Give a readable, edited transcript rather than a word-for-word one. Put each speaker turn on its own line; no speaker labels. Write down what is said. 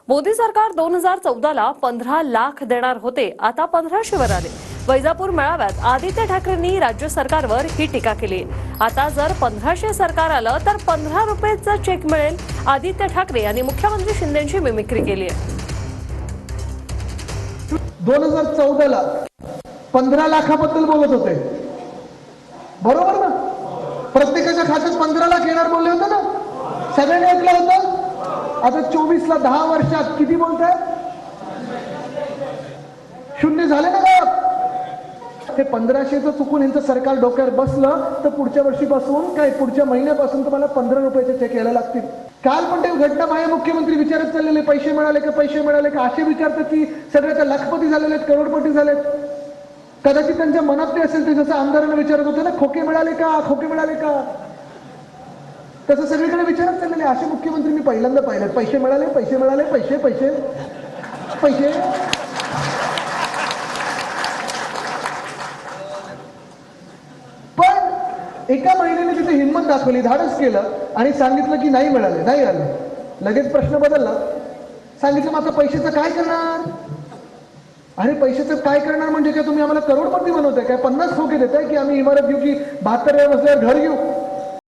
मोदी सरकार 2014ला 15 लाख देणार होते, आता 1500 वर आले। वैजापूर मेळाव्यात आदित्य ठाकरेंनी राज्य सरकारवर ही टीका केली। आता जर 1500 सरकार आलं तर 15 रुपयाचा चेक मिळेल। आदित्य ठाकरे यांनी मुख्यमंत्री शिंदेंची मिमिक्री केली आहे।
2014ला 15 लाखाबद्दल बोलत होते, बरोबर ना? प्रत्येकाच्या खात्यात 15 लाख येणार बोलले होते ना, सगळ्यांनी ऐकलं होतं। आता 24ला 10 वर्षात किती बोलताय? शून्य झाले ना गायब। हे 1500चं चुकून यांचं सरकार डोक्यावर बसलं तर पुढच्या वर्षीपासून काय पुढच्या महिन्यापासून तुम्हाला 15 रुपयाचे चेक यायला लागतील। काल पण ते घटना माझे मुख्यमंत्री विचारत चाललेले, पैसे मिळाले का, पैसे मिळाले का, असे विचारतात की सगळ्याच्या लखपती झालेले आहेत, करोडपती झालेत। कदाचित त्यांच्या मनात ते असेल ते जसं आमदारांना विचारत होते ना, खोके मिळाले का, खोके मिळाले का, तसं सगळीकडे विचारत चाललेले। असे मुख्यमंत्री मी पहिल्यांदा पाहिले। पैसे मिळाले, पैसे मिळाले, पैसे पैसे पैसे। पण एका महिन्याने तिथे हिंमत दाखवली, धाडस केलं आणि सांगितलं की नाही मिळाले, नाही आले। लगेच प्रश्न बदलला, सांगितलं मग आता पैशाचं काय करणार? अरे पैशाचं काय करणार म्हणजे काय तुम्ही आम्हाला करोडपती बनवताय काय? 50 खोके देताय की आम्ही इमारत घेऊ की 72 मजल्यावर घर घेऊ?